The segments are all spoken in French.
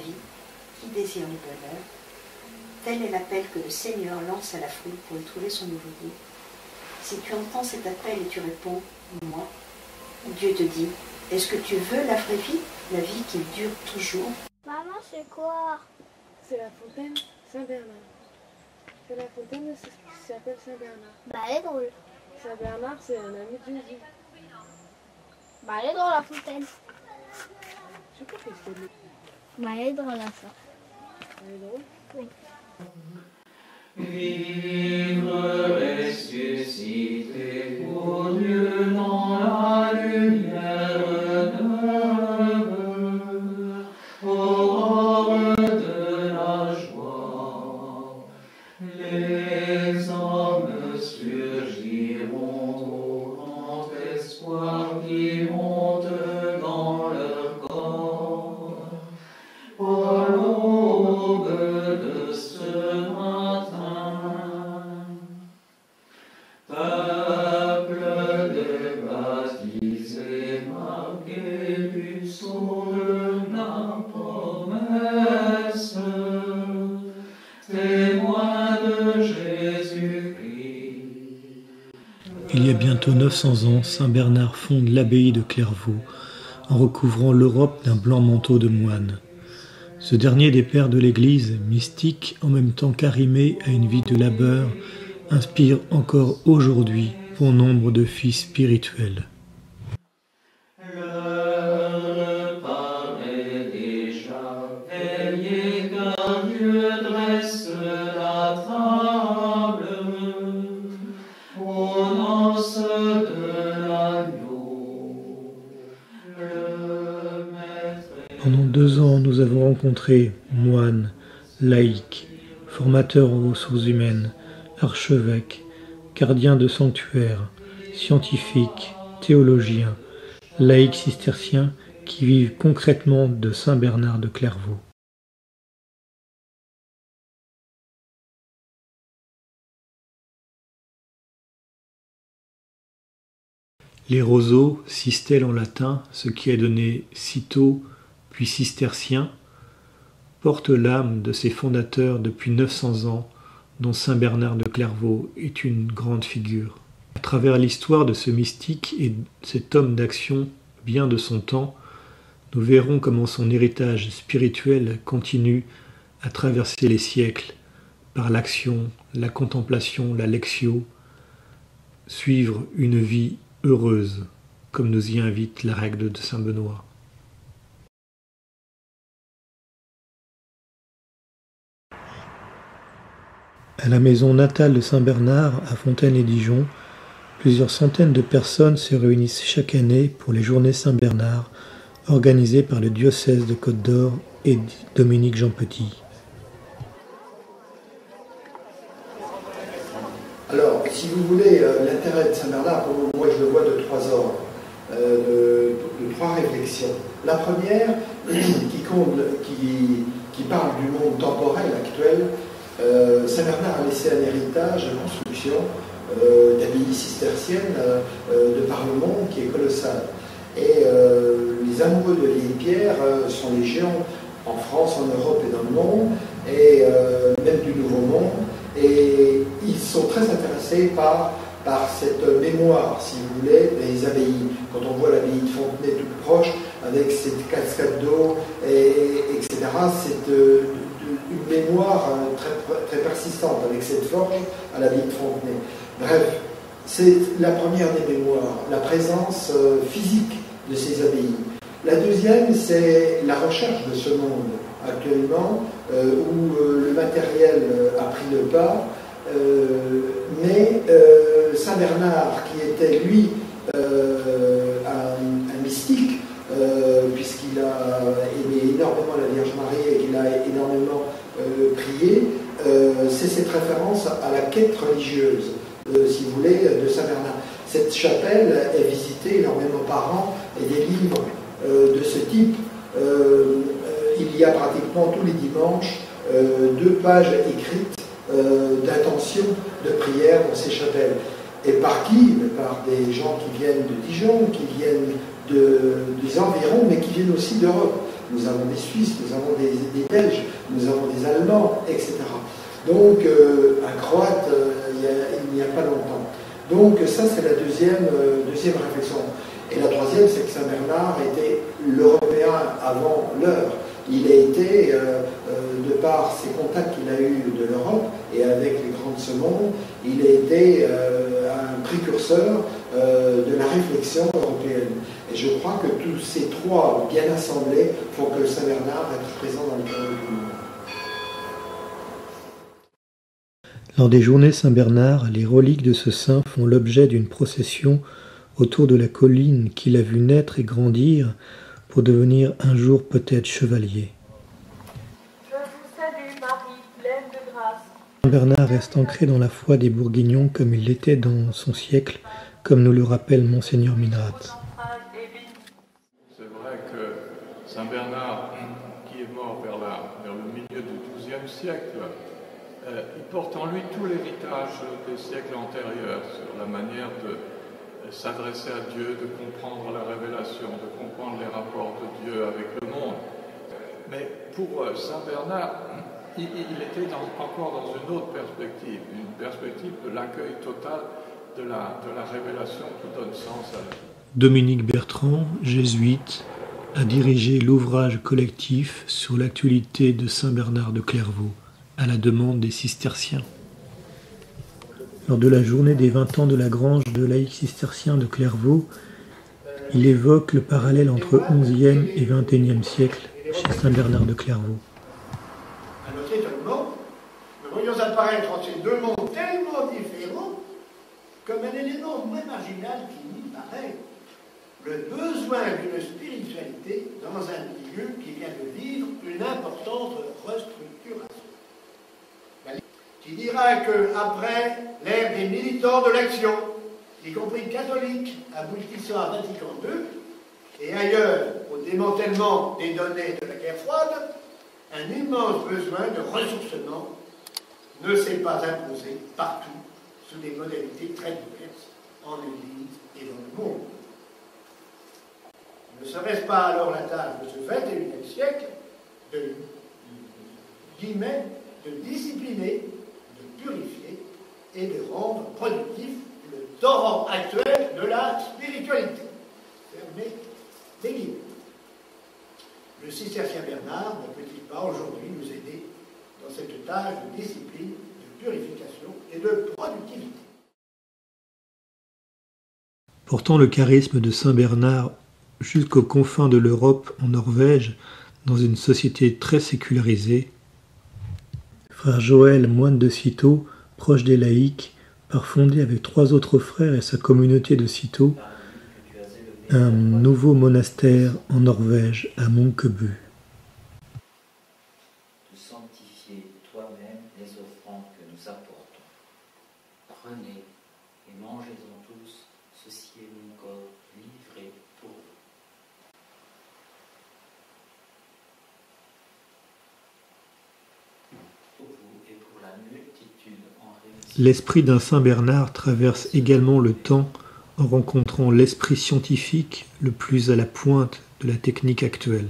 vie, qui désire le bonheur. Tel est l'appel que le Seigneur lance à la foule pour y trouver son nouveau goût. Si tu entends cet appel et tu réponds « moi », Dieu te dit « Est-ce que tu veux la vraie vie, la vie qui dure toujours ?» Maman, c'est quoi? C'est la fontaine Saint-Bernard. C'est la fontaine qui s'appelle Saint-Bernard. Bah, elle est drôle. Saint-Bernard, c'est un ami de Jésus. Bah, elle est drôle, la fontaine. Je sais pas qu'est-ce qu'elle est. Bah, elle est drôle, la ça. Elle est drôle? Oui. Vivre ressuscité pour Dieu dans la lumière neuve, aurore de la joie, les hommes surgiront au grand espoir qui monte dans leur corps. Pour l'aube de ce matin, peuple débaptisé, marqué du sceau de la promesse, témoin de Jésus-Christ. Il y a bientôt 900 ans, Saint Bernard fonde l'abbaye de Clairvaux en recouvrant l'Europe d'un blanc manteau de moine. Ce dernier des pères de l'Église, mystique en même temps qu'arrimé à une vie de labeur, inspire encore aujourd'hui bon nombre de fils spirituels. L'heure paraît déjà veillée, car Dieu dresse la table aux noces de l'agneau. Le maître Pendant 2 ans, nous avons rencontré moines, laïcs, formateurs aux ressources humaines, archevêques, gardiens de sanctuaires, scientifiques, théologiens, laïcs cisterciens qui vivent concrètement de Saint Bernard de Clairvaux. Les roseaux, sistèles en latin, ce qui est donné cito puis cistercien, portent l'âme de ses fondateurs depuis 900 ans, dont Saint Bernard de Clairvaux est une grande figure. À travers l'histoire de ce mystique et cet homme d'action bien de son temps, nous verrons comment son héritage spirituel continue à traverser les siècles par l'action, la contemplation, la lectio, suivre une vie heureuse, comme nous y invite la règle de Saint Benoît. À la maison natale de Saint Bernard, à Fontaine-les-Dijon, plusieurs centaines de personnes se réunissent chaque année pour les Journées Saint Bernard, organisées par le diocèse de Côte-d'Or et Dominique Jean Petit. Alors, si vous voulez, l'intérêt de Saint Bernard, moi je le vois de 3 ordres, de 3 réflexions. La première, qui parle du monde temporel actuel. Saint Bernard a laissé un héritage de construction d'abbayes cisterciennes de par le monde qui est colossal. Et les amoureux de vieilles pierres sont les géants en France, en Europe et dans le monde, et même du Nouveau Monde. Et ils sont très intéressés par cette mémoire, si vous voulez, des abbayes. Quand on voit l'abbaye de Fontenay toute proche, avec cette cascade d'eau, etc., c'est une mémoire très persistante avec cette forge à l'abbaye de Fontenay. Bref, c'est la première des mémoires, la présence physique de ces abbayes. La deuxième, c'est la recherche de ce monde actuellement, où le matériel a pris le pas, mais Saint Bernard, qui était lui un mystique, puisqu'il a aimé énormément la Vierge Marie et qu'il a énormément prié, c'est cette référence à la quête religieuse, si vous voulez, de Saint Bernard. Cette chapelle est visitée énormément par an, et des livres de ce type, il y a pratiquement tous les dimanches 2 pages écrites d'intention de prière dans ces chapelles. Et par qui? Par des gens qui viennent de Dijon, qui viennent des environs, mais qui viennent aussi d'Europe. nous avons des Suisses, nous avons des Belges, nous avons des Allemands, etc. Donc, un Croate, il n'y a pas longtemps. Donc, ça, c'est la deuxième réflexion. Et la troisième, c'est que Saint Bernard était l'Européen avant l'heure. Il a été, de par ses contacts qu'il a eus de l'Europe et avec les grands de ce monde, il a été un précurseur de la réflexion européenne. Et je crois que tous ces trois, bien assemblés, font que Saint Bernard est présent dans le cœur de tout le monde. Lors des journées Saint-Bernard, les reliques de ce saint font l'objet d'une procession autour de la colline qu'il a vu naître et grandir pour devenir un jour peut-être chevalier. Je vous salue, Marie, pleine de grâce. Saint-Bernard reste ancré dans la foi des Bourguignons comme il l'était dans son siècle, comme nous le rappelle Monseigneur Minrat. C'est vrai que Saint-Bernard, qui est mort vers le milieu du XIIe siècle, il porte en lui tout l'héritage des siècles antérieurs sur la manière de s'adresser à Dieu, de comprendre la révélation, de comprendre les rapports de Dieu avec le monde. Mais pour Saint Bernard, il était encore dans une autre perspective, une perspective de l'accueil total de la révélation qui donne sens à la vie. Dominique Bertrand, jésuite, a dirigé l'ouvrage collectif sur l'actualité de Saint Bernard de Clairvaux, à la demande des cisterciens. Lors de la journée des 20 ans de la grange de laïcs cisterciens de Clairvaux, il évoque le parallèle entre 11e et 21e siècle chez Saint Bernard de Clairvaux. À notre étonnement, nous voyons apparaître entre ces deux mondes tellement différents comme un élément moins marginal qui n'y paraît, le besoin d'une spiritualité dans un milieu qui vient de vivre une importante restructuration. Qui dira qu'après l'ère des militants de l'action, y compris catholiques, aboutissant à Vatican II, et ailleurs au démantèlement des données de la guerre froide, un immense besoin de ressourcement ne s'est pas imposé partout sous des modalités très diverses en Église et dans le monde. Ne serait-ce pas alors la tâche de ce XXIe siècle de discipliner, de purifier et de rendre productif le torrent actuel de la spiritualité. Fermez les guillemets. Le cistercien Bernard ne peut-il pas aujourd'hui nous aider dans cette tâche de discipline, de purification et de productivité? Portant le charisme de Saint Bernard jusqu'aux confins de l'Europe en Norvège, dans une société très sécularisée, Frère Joël, moine de Cîteaux, proche des laïcs, part fonder avec 3 autres frères et sa communauté de Cîteaux un nouveau monastère en Norvège, à Munkeby. De sanctifier toi-même les offrandes que nous apportons. Prenez et mangez-en tous, ceci est mon corps livré pour vous. L'esprit d'un Saint Bernard traverse également le temps en rencontrant l'esprit scientifique le plus à la pointe de la technique actuelle.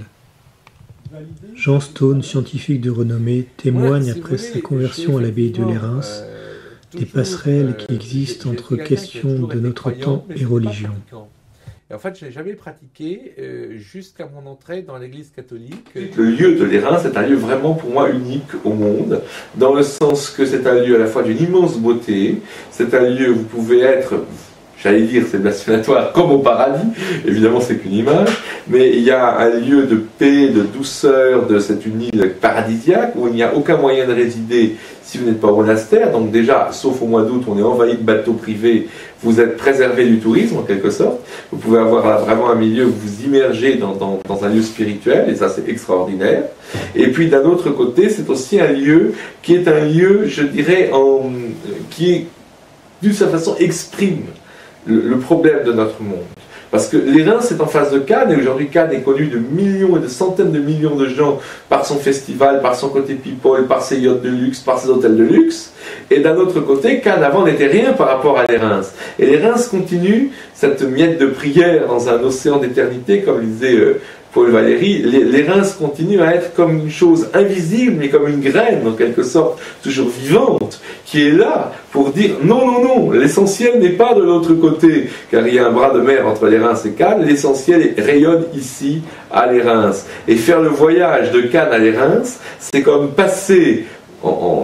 Jean Stone, scientifique de renommée, témoigne après sa conversion à l'abbaye de Lérins des passerelles qui existent entre questions de notre temps et religion. Et en fait, je n'ai jamais pratiqué jusqu'à mon entrée dans l'Église catholique. Le lieu de Lérins est un lieu vraiment pour moi unique au monde, dans le sens que c'est un lieu à la fois d'une immense beauté, c'est un lieu où vous pouvez être, j'allais dire c'est blasphématoire, comme au paradis, évidemment c'est qu'une image, mais il y a un lieu de paix, de douceur, c'est une île paradisiaque où il n'y a aucun moyen de résider si vous n'êtes pas au monastère, donc déjà, sauf au mois d'août, on est envahi de bateaux privés, vous êtes préservé du tourisme en quelque sorte, vous pouvez avoir là, vraiment un milieu où vous vous immergez dans un lieu spirituel, et ça c'est extraordinaire. Et puis d'un autre côté, c'est aussi un lieu qui est un lieu, je dirais, qui d'une certaine façon exprime le problème de notre monde. Parce que Lérins c'est en face de Cannes, et aujourd'hui Cannes est connu de millions et de centaines de millions de gens par son festival, par son côté people, par ses yachts de luxe, par ses hôtels de luxe. Et d'un autre côté, Cannes avant n'était rien par rapport à Lérins. Et Lérins continue cette miette de prière dans un océan d'éternité, comme le disait Paul Valéry, les Reims continuent à être comme une chose invisible, mais comme une graine, en quelque sorte, toujours vivante, qui est là pour dire non, non, non, l'essentiel n'est pas de l'autre côté, car il y a un bras de mer entre les Reims et Cannes, l'essentiel rayonne ici, à les Reims. Et faire le voyage de Cannes à les Reims, c'est comme passer,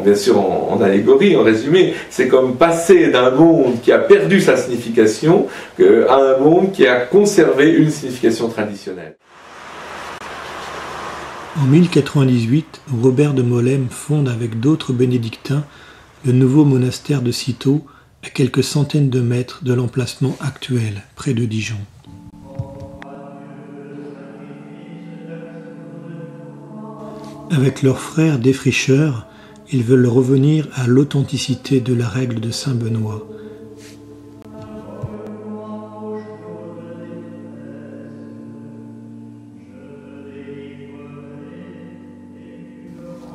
bien sûr en allégorie, en résumé, c'est comme passer d'un monde qui a perdu sa signification à un monde qui a conservé une signification traditionnelle. En 1098, Robert de Molesme fonde avec d'autres bénédictins le nouveau monastère de Cîteaux, à quelques centaines de mètres de l'emplacement actuel, près de Dijon. Avec leurs frères défricheurs, ils veulent revenir à l'authenticité de la règle de Saint Benoît.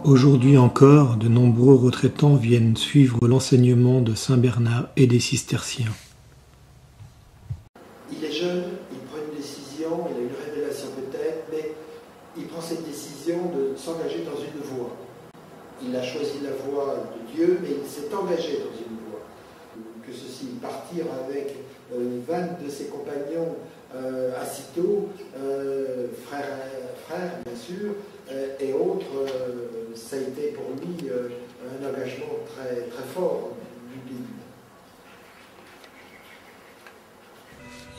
Aujourd'hui encore, de nombreux retraitants viennent suivre l'enseignement de Saint Bernard et des cisterciens. Il est jeune, il prend une décision, il a une révélation peut-être, mais il prend cette décision de s'engager dans une voie. Il a choisi la voie de Dieu, mais il s'est engagé dans une voie. Que ceci, partir avec 20 de ses compagnons à Cîteaux, frères bien sûr, et autres, ça a été pour lui un engagement très, très fort du début.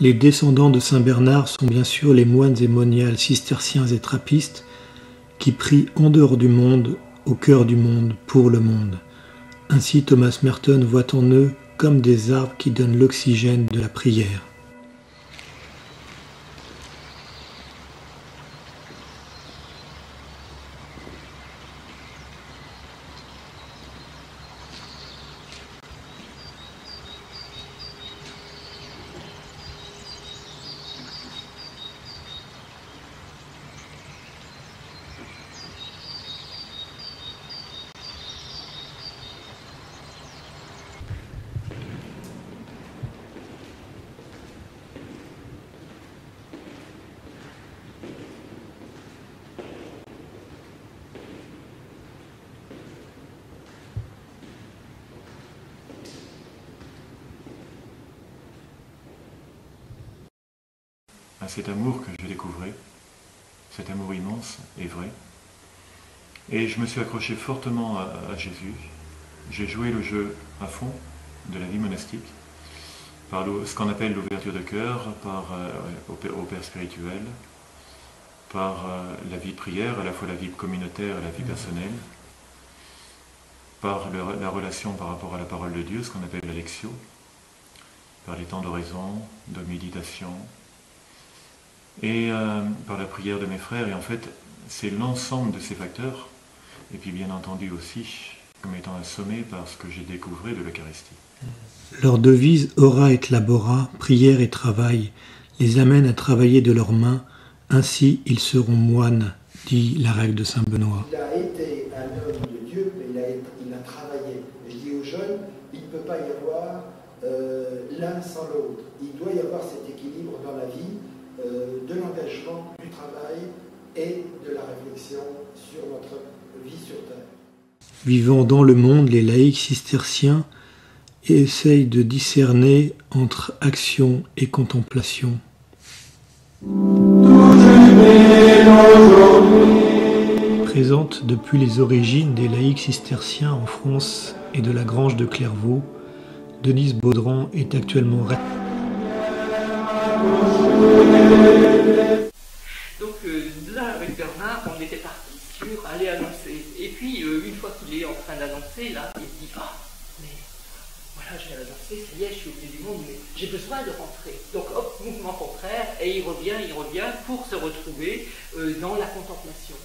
Les descendants de Saint Bernard sont bien sûr les moines et moniales cisterciens et trappistes qui prient en dehors du monde, au cœur du monde, pour le monde. Ainsi Thomas Merton voit en eux comme des arbres qui donnent l'oxygène de la prière. Cet amour que je découvrais, cet amour immense et vrai. Et je me suis accroché fortement à Jésus. J'ai joué le jeu à fond de la vie monastique, par ce qu'on appelle l'ouverture de cœur, au Père spirituel, par la vie de prière, à la fois la vie communautaire et la vie personnelle, par la relation par rapport à la parole de Dieu, ce qu'on appelle la lectio, par les temps d'oraison, de méditation, et par la prière de mes frères. Et en fait, c'est l'ensemble de ces facteurs, et puis bien entendu aussi comme étant assommé par ce que j'ai découvert de l'Eucharistie. Leur devise « Ora et labora », prière et travail, les amène à travailler de leurs mains, ainsi ils seront moines, dit la règle de Saint Benoît. Il a été un homme de Dieu, mais il a travaillé. Je dis aux jeunes, il ne peut pas y avoir l'un sans l'autre. Il doit y avoir cet équilibre dans la vie, de l'engagement, du travail et de la réflexion sur notre vie sur Terre. Vivant dans le monde, les laïcs cisterciens essayent de discerner entre action et contemplation. Présente depuis les origines des laïcs cisterciens en France et de la Grange de Clairvaux, Denise Baudran est actuellement Donc là, avec Bernard, on était parti sur aller annoncer. Et puis, une fois qu'il est en train d'annoncer, là, il se dit « Ah, mais voilà, je viens d'annoncer, ça y est, je suis au bout du monde, mais j'ai besoin de rentrer. » Donc, hop, mouvement contraire, et il revient pour se retrouver dans la contemplation.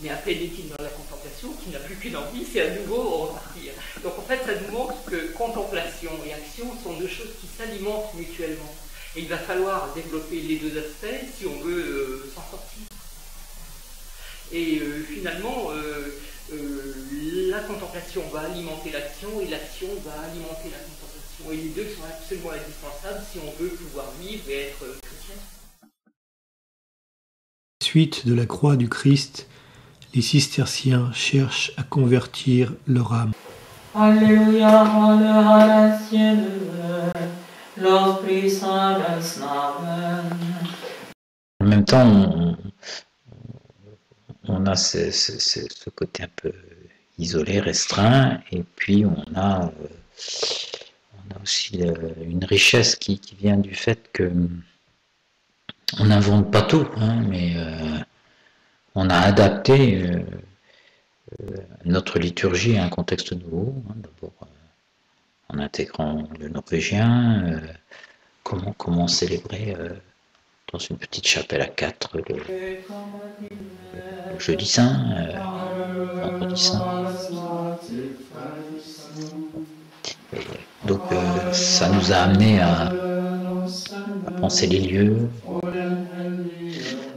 Mais à peine est-il dans la contemplation qu'il n'a plus qu'une envie, c'est à nouveau repartir. Donc en fait, ça nous montre que contemplation et action sont deux choses qui s'alimentent mutuellement. Et il va falloir développer les deux aspects si on veut s'en sortir. Et finalement, la contemplation va alimenter l'action et l'action va alimenter la contemplation. Et les deux sont absolument indispensables si on veut pouvoir vivre et être chrétien. suite de la croix du Christ, les cisterciens cherchent à convertir leur âme. Alléluia, Alléluia, ciel, l'Esprit Saint laisse naven. En même temps, on a ce côté un peu isolé, restreint, et puis on a aussi une richesse qui vient du fait que on n'invente pas tout, hein, mais on a adapté notre liturgie à un contexte nouveau, hein, d'abord en intégrant le norvégien, comment célébrer dans une petite chapelle à 4 le jeudi saint, vendredi saint. Et donc ça nous a amené à penser les lieux,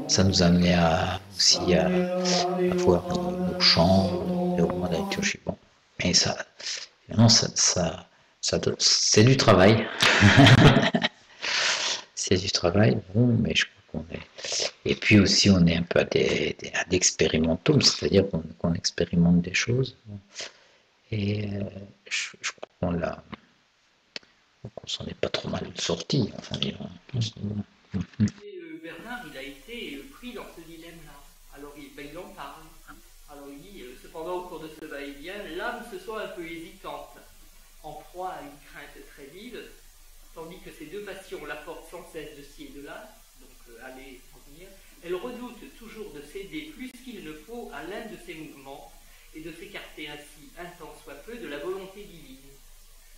ça nous a amené aussi à voir nos chants, les moments de la liturgie. Bon. Mais ça, évidemment, c'est du travail. C'est du travail, bon, mais je crois qu'on est... Et puis aussi, on est un peu à d'expérimentum, c'est-à-dire qu'on expérimente des choses. Et je crois qu'on s'en est pas trop mal sorti. Enfin, Bernard, il a été pris dans ce dilemme-là. Alors, il en parle. Alors, il dit, cependant, au cours de ce va-et-vient, l'âme se soit un peu hésitante, en proie à une crainte très vive, tandis que ces deux passions la portent sans cesse de ci et de là, donc aller et revenir, elle redoute toujours de céder plus qu'il ne faut à l'un de ses mouvements et de s'écarter ainsi, un temps soit peu, de la volonté divine.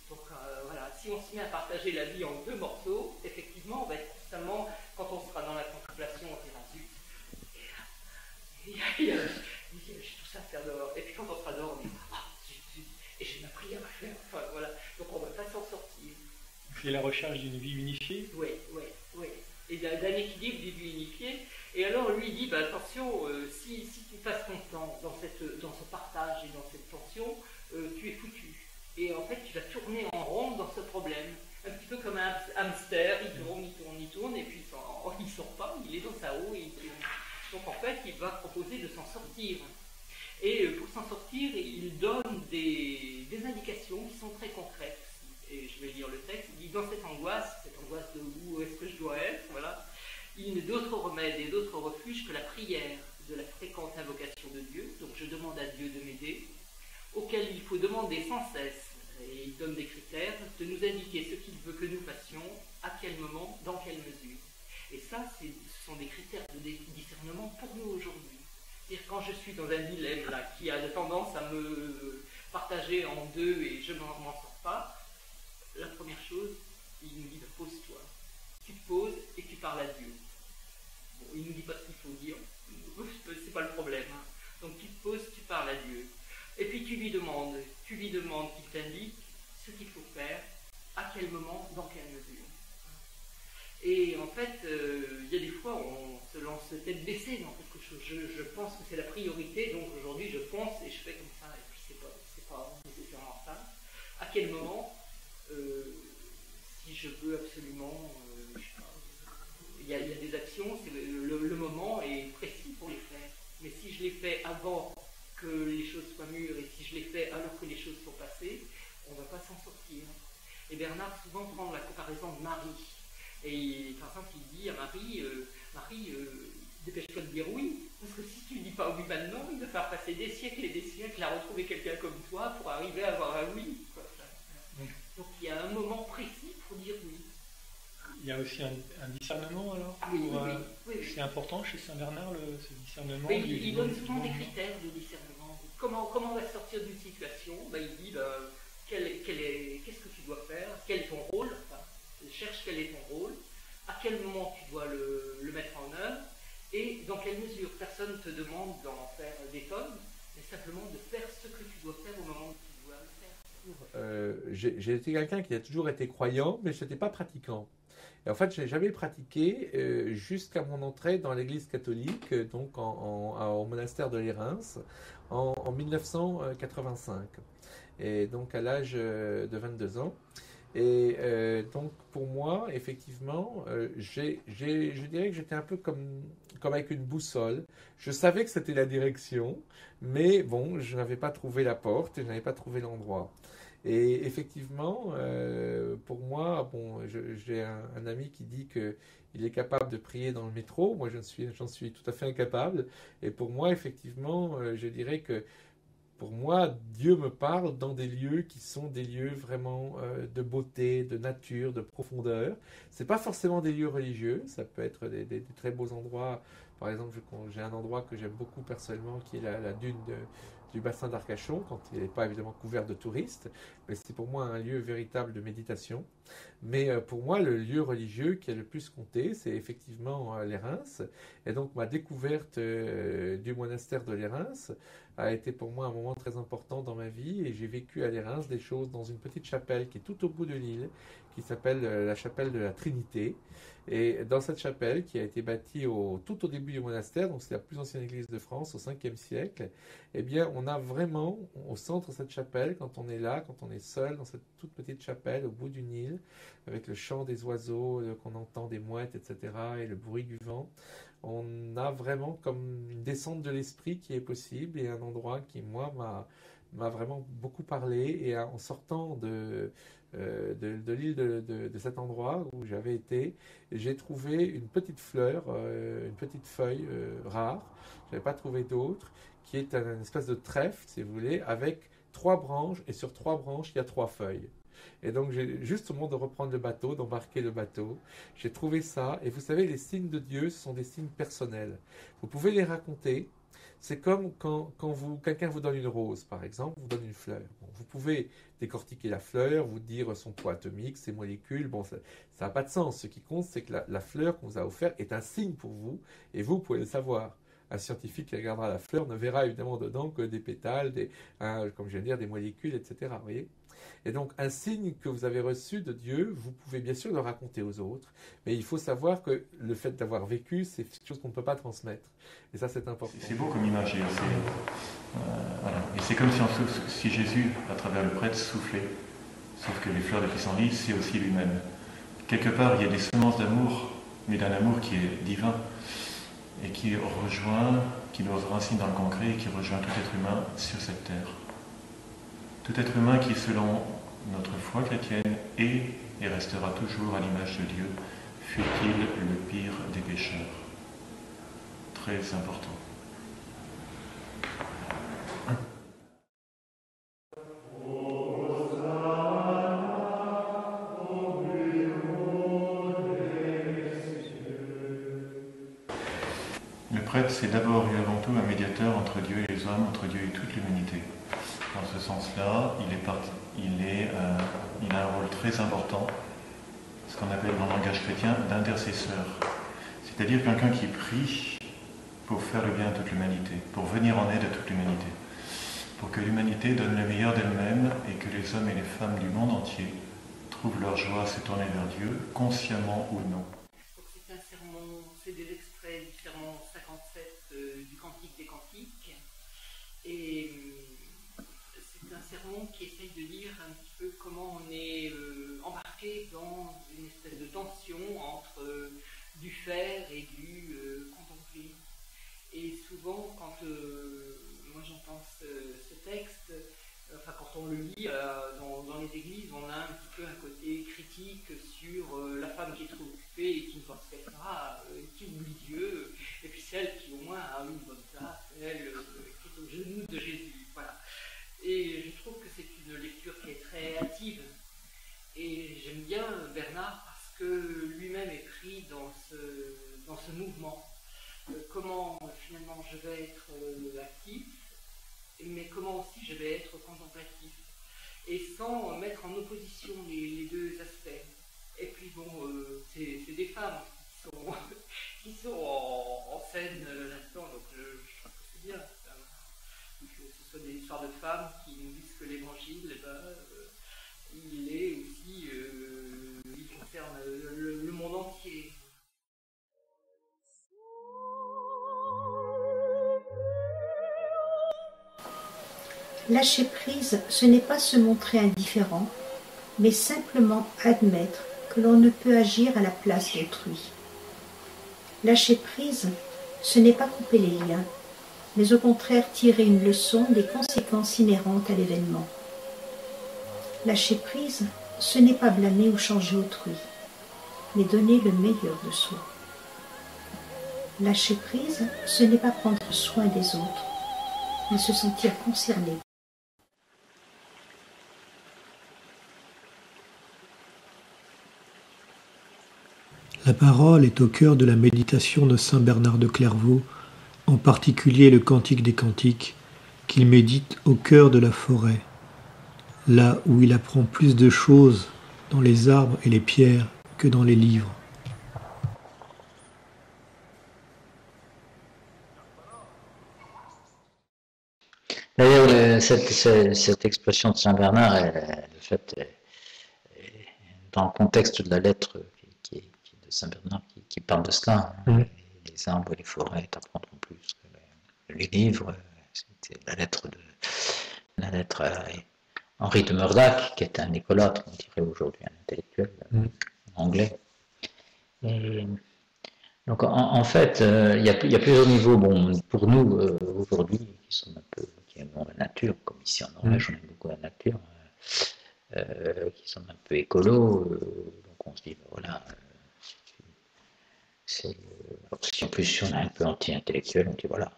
Donc voilà, si on se met à partager la vie en deux morceaux, effectivement, on va être constamment, quand on sera dans la contemplation, on dira zut, j'ai tout ça à faire dehors. Et puis quand on sera dehors, on dira ah zut, et j'ai ma prière à faire. Enfin voilà, donc on ne va pas s'en sortir. C'est la recherche d'une vie unifiée. Oui. Et d'un équilibre d'une vie unifiée. Et alors lui il dit, bah, attention, si tu passes ton temps dans ce partage et dans cette tension, tu es foutu. Et en fait, tu vas tourner en rond dans ce problème. Un petit peu comme un hamster, il tourne, et puis il ne sort pas, il est dans sa roue et il tourne. Donc en fait, il va proposer de s'en sortir. Et pour s'en sortir, il donne des indications qui sont très concrètes. Et je vais lire le texte. Il dit, dans cette angoisse de où est-ce que je dois être, voilà, il n'est d'autre remède et d'autre refuge que la prière, de la fréquente invocation de Dieu. Donc je demande à Dieu de m'aider, auquel il faut demander sans cesse, et il donne des critères, de nous indiquer ce qu'il veut que nous fassions, à quel moment, dans quelle mesure. Et ça, ce sont des critères de discernement pour nous aujourd'hui. C'est-à-dire quand je suis dans un dilemme là, qui a tendance à me partager en deux et je ne m'en sors pas, la première chose, il nous dit, pose-toi. Tu te poses et tu parles à Dieu. Bon, il ne nous dit pas ce qu'il faut dire, c'est pas le problème. Hein. Donc tu te poses, tu parles à Dieu. Et puis tu lui demandes qu'il t'indique ce qu'il faut faire, à quel moment, dans quelle mesure. Et en fait, il y a des fois on se lance tête baissée dans quelque chose. Je pense que c'est la priorité, donc aujourd'hui je pense et je fais comme ça, et puis c'est pas nécessairement ça. À quel moment, si je veux absolument, je sais pas, il y a des actions, le moment est précis pour les faire. Mais si je les fais avant que les choses soient mûres et si je les fais alors que les choses sont passées, on ne va pas s'en sortir. Et Bernard souvent prend la comparaison de Marie. Et par exemple, il dit à Marie, dépêche-toi de dire oui, parce que si tu ne dis pas oui maintenant, il va falloir passer des siècles et des siècles à retrouver quelqu'un comme toi pour arriver à avoir un oui. Donc il y a un moment précis pour dire oui. Il y a aussi un discernement alors oui. C'est important chez Saint Bernard ce discernement. Il donne souvent des critères de discernement. Comment on va sortir d'une situation? Il dit qu'est-ce que tu dois faire? Quel est ton rôle? Cherche quel est ton rôle, à quel moment tu dois le mettre en œuvre et dans quelle mesure. Personne ne te demande d'en faire des tonnes, mais simplement de faire ce que tu dois faire au moment où tu dois le faire. J'ai été quelqu'un qui a toujours été croyant, mais je n'étais pas pratiquant. Et en fait, je n'ai jamais pratiqué jusqu'à mon entrée dans l'église catholique, donc au monastère de Lérins, en 1985. Et donc à l'âge de 22 ans. Et donc pour moi, effectivement, je dirais que j'étais un peu comme avec une boussole. Je savais que c'était la direction, mais bon, je n'avais pas trouvé la porte et je n'avais pas trouvé l'endroit. Et effectivement, pour moi, bon, j'ai un ami qui dit qu'il est capable de prier dans le métro. Moi, j'en suis tout à fait incapable. Et pour moi, effectivement, je dirais que pour moi, Dieu me parle dans des lieux qui sont des lieux vraiment de beauté, de nature, de profondeur. C'est pas forcément des lieux religieux, ça peut être des très beaux endroits. Par exemple, j'ai un endroit que j'aime beaucoup personnellement, qui est la dune du bassin d'Arcachon, quand il n'est pas évidemment couvert de touristes, mais c'est pour moi un lieu véritable de méditation. Mais pour moi, le lieu religieux qui a le plus compté, c'est effectivement les Reims. Et donc ma découverte du monastère de les Reims a été pour moi un moment très important dans ma vie, et j'ai vécu à les Reims des choses dans une petite chapelle qui est tout au bout de l'île, qui s'appelle la chapelle de la Trinité. Et dans cette chapelle, qui a été bâtie tout au début du monastère, donc c'est la plus ancienne église de France au 5e siècle, eh bien on a vraiment au centre de cette chapelle, quand on est là, quand on est seul dans cette toute petite chapelle au bout d'une île, avec le chant des oiseaux qu'on entend, des mouettes, etc., et le bruit du vent, on a vraiment comme une descente de l'esprit qui est possible, et un endroit qui, moi, m'a vraiment beaucoup parlé. Et en sortant de l'île de cet endroit où j'avais été, j'ai trouvé une petite fleur, une petite feuille rare, je n'avais pas trouvé d'autre, qui est une espèce de trèfle, si vous voulez, avec 3 branches, et sur 3 branches, il y a 3 feuilles. Et donc, juste au moment de reprendre le bateau, d'embarquer le bateau, j'ai trouvé ça. Et vous savez, les signes de Dieu, ce sont des signes personnels. Vous pouvez les raconter. C'est comme quand quelqu'un vous donne une rose, par exemple, vous donne une fleur. Bon, vous pouvez décortiquer la fleur, vous dire son poids atomique, ses molécules. Bon, ça n'a pas de sens. Ce qui compte, c'est que la fleur qu'on vous a offerte est un signe pour vous, et vous pouvez le savoir. Un scientifique qui regardera la fleur ne verra évidemment dedans que des pétales, comme je viens de dire, des molécules, etc. Vous voyez ? Et donc, un signe que vous avez reçu de Dieu, vous pouvez bien sûr le raconter aux autres, mais il faut savoir que le fait d'avoir vécu, c'est quelque chose qu'on ne peut pas transmettre. Et ça, c'est important. C'est beau comme image. Voilà. Et c'est comme si Jésus, à travers le prêtre, soufflait. Sauf que les fleurs de pissenlit, c'est aussi lui-même. Quelque part, il y a des semences d'amour, mais d'un amour qui est divin, et qui nous racine dans le concret, et qui rejoint tout être humain sur cette terre. Tout être humain qui, selon notre foi chrétienne, est et restera toujours à l'image de Dieu, fût-il le pire des pécheurs. Très important. Le prêtre, c'est d'abord et avant tout un médiateur entre Dieu et les hommes, entre Dieu et toute l'humanité. Dans ce sens-là, il a un rôle très important, ce qu'on appelle dans le langage chrétien d'intercesseur. C'est-à-dire quelqu'un qui prie pour faire le bien à toute l'humanité, pour venir en aide à toute l'humanité, pour que l'humanité donne le meilleur d'elle-même et que les hommes et les femmes du monde entier trouvent leur joie à se tourner vers Dieu, consciemment ou non. C'est un sermon, c'est des extraits du sermon 57 du Cantique des Cantiques, et c'est un sermon qui essaye de dire un petit peu comment on est embarqué dans une espèce de tension entre du faire et du contempler. Et souvent, quand moi j'entends ce texte, enfin quand on le lit dans les églises, on a un petit peu un côté critique sur la femme qui est trop occupée et qui ne pense qu'à ça, qui oublie Dieu, et puis celle qui au moins a une bonne place, elle qui est au genou de Jésus. Voilà. Et je trouve que c'est une lecture qui est très hâtive. Et j'aime bien Bernard parce que lui-même est pris dans ce mouvement. Comment finalement je vais être actif, mais comment aussi je vais être contemplatif. Et sans mettre en opposition les deux aspects. Et puis bon, c'est des femmes qui sont en scène là-dedans, donc je trouve que c'est bien. Que ce soit des histoires de femmes qui nous disent que l'évangile, il est aussi, il concerne le monde entier. Lâcher prise, ce n'est pas se montrer indifférent, mais simplement admettre que l'on ne peut agir à la place d'autrui. Lâcher prise, ce n'est pas couper les liens, mais au contraire tirer une leçon des conséquences inhérentes à l'événement. Lâcher prise, ce n'est pas blâmer ou changer autrui, mais donner le meilleur de soi. Lâcher prise, ce n'est pas prendre soin des autres, mais se sentir concerné. La parole est au cœur de la méditation de saint Bernard de Clairvaux, en particulier le Cantique des Cantiques, qu'il médite au cœur de la forêt, là où il apprend plus de choses dans les arbres et les pierres que dans les livres. D'ailleurs, cette expression de saint Bernard, dans le contexte de la lettre de saint Bernard qui parle de cela, les arbres et les forêt t'apprendront plus que les livres. C'était la lettre à Henri de Murdac, qui est un écolâtre, on dirait aujourd'hui un intellectuel anglais. Et donc en fait, il y a plusieurs niveaux. Bon, pour nous aujourd'hui, qui aimons la nature, comme ici en Norvège, on aime beaucoup la nature, qui sommes un peu écolos, donc on se dit voilà. Si en plus on est un peu anti-intellectuel, on dit voilà.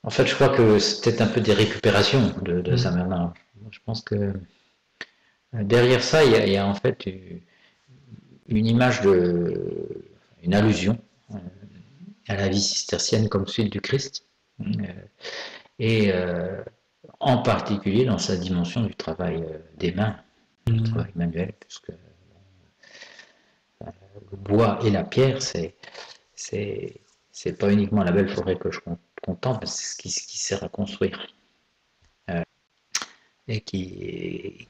En fait, je crois que c'est peut-être un peu des récupérations de saint Bernard. Je pense que derrière ça, il y a en fait une image une allusion à la vie cistercienne comme suite du Christ, et en particulier dans sa dimension du travail des mains, du travail manuel, puisque le bois et la pierre, c'est pas uniquement la belle forêt que je contemple, mais c'est ce qui sert à construire. Et qui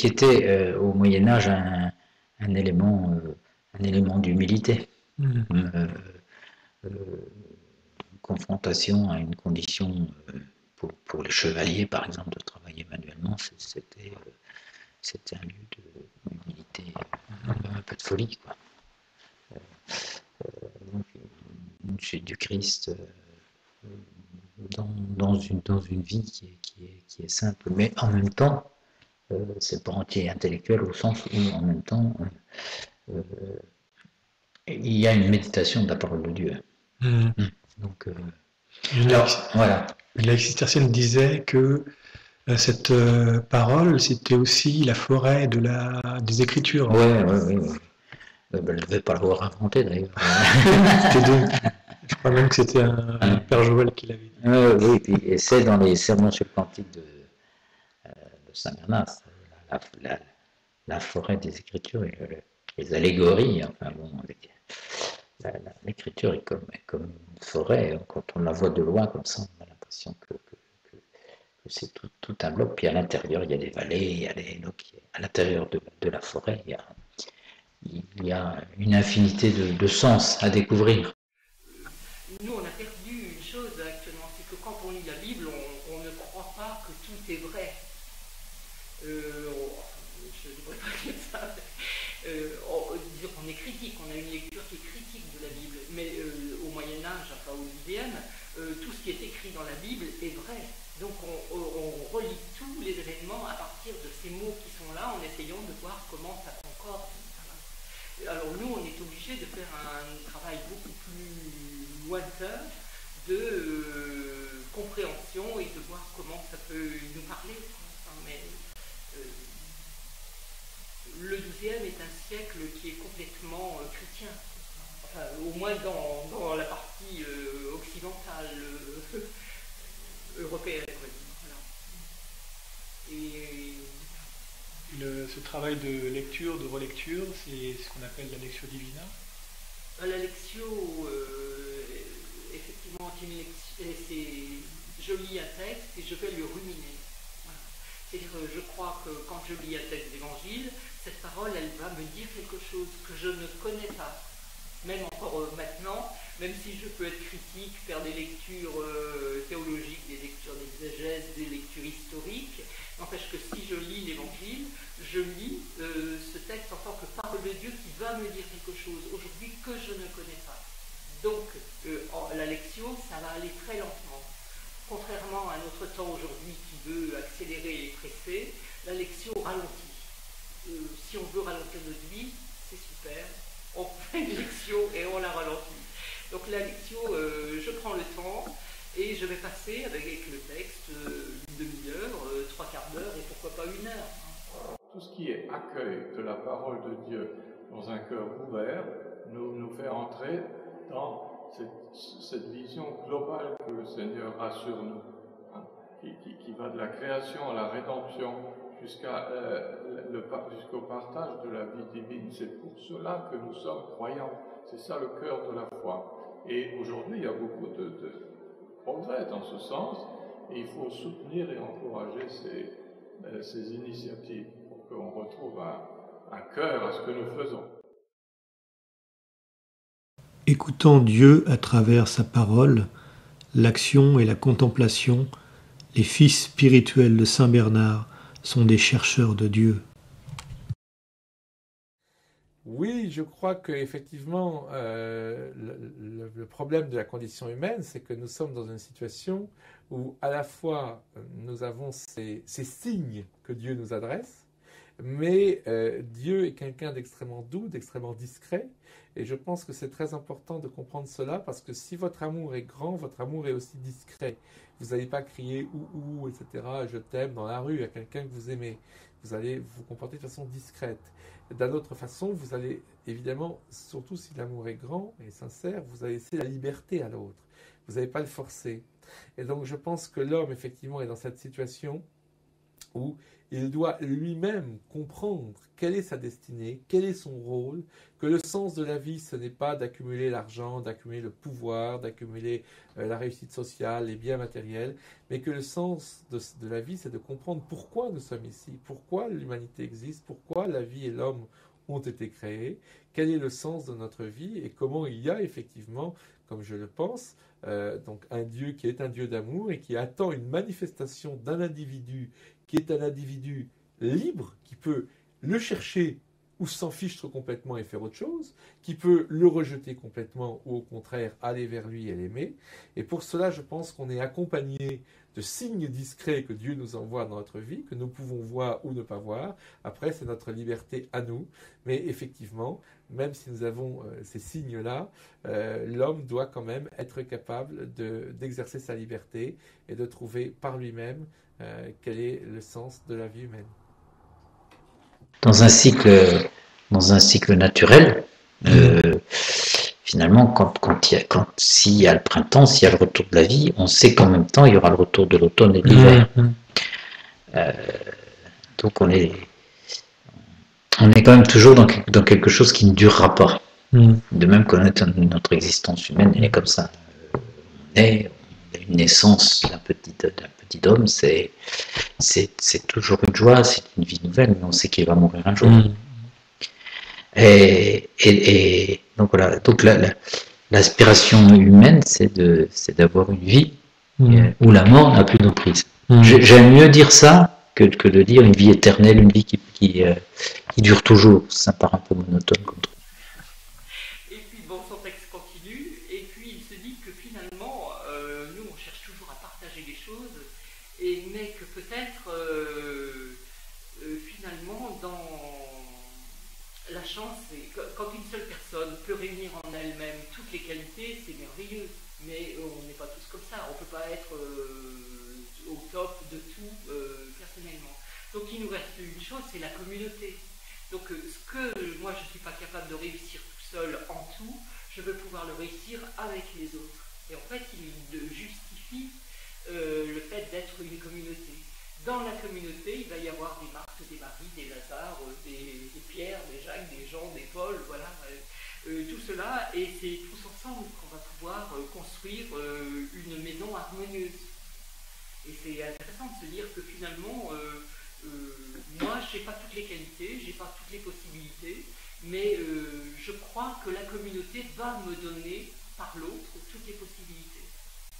était au Moyen-Âge un élément d'humilité. Une confrontation à une condition pour les chevaliers, par exemple, de travailler manuellement, c'était un lieu d'humilité, un peu de folie, quoi. Une chute du Christ dans une vie qui est simple, mais en même temps, c'est pas anti-intellectuel au sens où en même temps il y a une méditation de la parole de Dieu. Donc, voilà. La cistercienne disait que cette parole, c'était aussi la forêt des Écritures. Oui. Elle ne devait pas l'avoir inventé d'ailleurs. Je crois même que c'était un Père Joël qui l'avait dit. Oui, et c'est dans les sermons sur le cantique de saint Bernard, la forêt des Écritures et les allégories. Enfin bon, l'écriture est comme une forêt. Quand on la voit de loin comme ça, on a l'impression que c'est tout un bloc. Puis à l'intérieur, il y a des vallées, donc à l'intérieur de la forêt, il y a une infinité de sens à découvrir. Nous, on a perdu une chose actuellement, c'est que quand on lit la Bible, on ne croit pas que tout est vrai. Je ne devrais pas dire ça. On est critique, on a une lecture qui est critique de la Bible, mais au Moyen-Âge, enfin au XIe, tout ce qui est écrit dans la Bible est vrai. Donc on relit tous les événements à partir de ces mots qui sont là, en essayant de voir comment ça concorde. Alors nous, on est obligé de faire un travail beaucoup plus lointain de compréhension et de voir comment ça peut nous parler. Enfin, mais le XIIe est un siècle qui est complètement chrétien, enfin, au moins dans la partie occidentale européenne. Voilà. Et ce travail de lecture, de relecture, c'est ce qu'on appelle la lectio divina. La lectio, effectivement, je lis un texte et je vais le ruminer. Voilà. C'est-à-dire, je crois que quand je lis un texte d'évangile, cette parole, elle va me dire quelque chose que je ne connais pas. Même encore maintenant, même si je peux être critique, faire des lectures théologiques, des lectures d'exégèse, des lectures historiques, n'empêche que si je lis l'évangile, je lis ce texte en tant que parole de Dieu qui va me dire quelque chose aujourd'hui que je ne connais pas. Donc, la lectio, ça va aller très lentement. Contrairement à notre temps aujourd'hui qui veut accélérer et presser, la lectio ralentit. Si on veut ralentir notre vie, c'est super. On fait une lectio et on la ralentit. Donc la lectio, je prends le temps et je vais passer avec le texte une demi-heure, 3/4 d'heure et pourquoi pas 1 heure. Tout ce qui est accueil de la parole de Dieu dans un cœur ouvert nous fait entrer dans cette vision globale que le Seigneur a sur nous, hein, qui va de la création à la rédemption jusqu'au partage de la vie divine. C'est pour cela que nous sommes croyants. C'est ça le cœur de la foi. Et aujourd'hui, il y a beaucoup de progrès dans ce sens, et il faut soutenir et encourager ces initiatives pour qu'on retrouve un cœur à ce que nous faisons. Écoutant Dieu à travers sa parole, l'action et la contemplation, les fils spirituels de Saint Bernard sont des chercheurs de Dieu. Oui, je crois qu'effectivement, le problème de la condition humaine, c'est que nous sommes dans une situation où à la fois nous avons ces signes que Dieu nous adresse, mais Dieu est quelqu'un d'extrêmement doux, d'extrêmement discret, et je pense que c'est très important de comprendre cela, parce que si votre amour est grand, votre amour est aussi discret. Vous n'allez pas crier « ou, etc. »,« je t'aime » dans la rue à quelqu'un que vous aimez. Vous allez vous comporter de façon discrète. D'une autre façon, vous allez évidemment, surtout si l'amour est grand et sincère, vous allez laisser la liberté à l'autre. Vous n'allez pas le forcer. Et donc je pense que l'homme, effectivement, est dans cette situation où il doit lui-même comprendre quelle est sa destinée, quel est son rôle, que le sens de la vie, ce n'est pas d'accumuler l'argent, d'accumuler le pouvoir, d'accumuler la réussite sociale, les biens matériels, mais que le sens de la vie, c'est de comprendre pourquoi nous sommes ici, pourquoi l'humanité existe, pourquoi la vie et l'homme ont été créés, quel est le sens de notre vie et comment il y a effectivement, comme je le pense, donc un Dieu qui est un Dieu d'amour et qui attend une manifestation d'un individu qui est un individu libre, qui peut le chercher ou s'en fiche complètement et faire autre chose, qui peut le rejeter complètement ou au contraire aller vers lui et l'aimer. Et pour cela, je pense qu'on est accompagné de signes discrets que Dieu nous envoie dans notre vie, que nous pouvons voir ou ne pas voir. Après, c'est notre liberté à nous. Mais effectivement, même si nous avons ces signes-là, l'homme doit quand même être capable d'exercer sa liberté et de trouver par lui-même quel est le sens de la vie humaine. Dans un cycle naturel, finalement, s'il y a le printemps, s'il y a le retour de la vie, on sait qu'en même temps, il y aura le retour de l'automne et de l'hiver. Donc on est quand même toujours dans quelque chose qui ne durera pas. De même que notre existence humaine, elle est comme ça. On a une naissance d'un petit homme, c'est toujours une joie, c'est une vie nouvelle, mais on sait qu'il va mourir un jour. Et donc voilà, donc l'aspiration humaine, c'est d'avoir une vie où la mort n'a plus d'emprise. J'aime mieux dire ça que de dire une vie éternelle, une vie qui dure toujours. Ça paraît un peu monotone comme truc. Et puis bon, son texte continue, et puis il se dit que finalement, nous on cherche toujours à partager les choses, mais que peut-être finalement dans la chance, quand une seule personne peut réunir en elle-même toutes les qualités, c'est merveilleux, mais on n'est pas tous comme ça, on ne peut pas être au top de tout personnellement. Donc il nous reste une chose, c'est la communauté. Donc ce que moi je ne suis pas capable de réussir tout seul en tout, je veux pouvoir le réussir avec les autres. Et en fait, il justifie le fait d'être une communauté. Dans la communauté, il va y avoir des Marthe, des Marie, des Lazare, des Pierre, des Jacques, des Jean, des Paul, voilà, tout cela, et c'est tous ensemble qu'on va pouvoir construire une maison harmonieuse. Et c'est intéressant de se dire que finalement, moi, je n'ai pas toutes les qualités, je n'ai pas toutes les possibilités, mais je crois que la communauté va me donner par l'autre toutes les possibilités.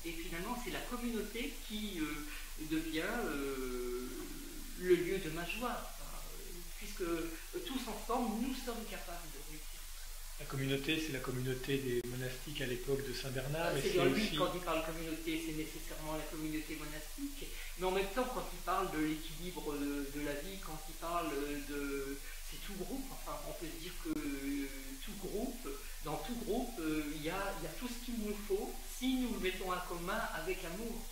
Et finalement, c'est la communauté qui devient le lieu de ma joie. que tous ensemble, nous sommes capables de réussir. La communauté, c'est la communauté des monastiques à l'époque de Saint-Bernard. C'est bien lui, quand il parle communauté, c'est nécessairement la communauté monastique, mais en même temps, quand il parle de l'équilibre de la vie, quand il parle de... c'est tout groupe, enfin, on peut se dire que dans tout groupe, il y a tout ce qu'il nous faut si nous le mettons en commun avec amour.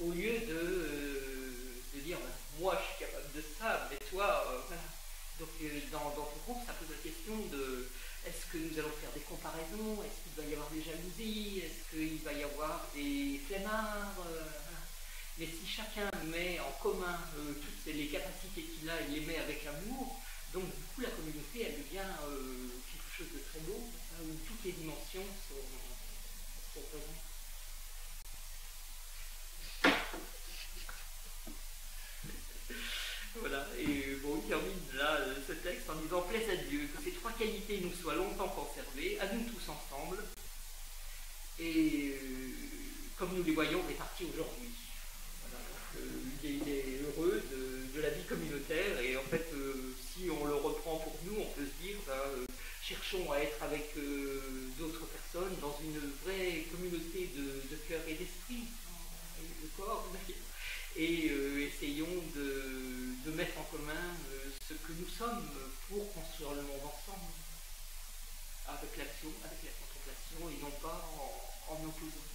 Au lieu de dire, moi je suis capable de ça, mais toi, voilà. Donc dans tout groupe, ça pose la question de est-ce que nous allons faire des comparaisons, est-ce qu'il va y avoir des jalousies, est-ce qu'il va y avoir des flemmards, voilà. Mais si chacun met en commun toutes les capacités qu'il a, il les met avec amour, donc du coup la communauté elle devient quelque chose de très beau, où toutes les dimensions sont présentes. Voilà, et bon, il termine là ce texte en disant « Plaise à Dieu que ces trois qualités nous soient longtemps conservées, à nous tous ensemble, et comme nous les voyons répartis aujourd'hui. » Voilà, il est heureux de la vie communautaire, et en fait, si on le reprend pour nous, on peut se dire cherchons à être avec d'autres personnes dans une vraie communauté de cœur et d'esprit, de corps, et essayons de mettre en commun ce que nous sommes pour construire le monde ensemble, avec l'action, avec la contemplation, et non pas en opposant.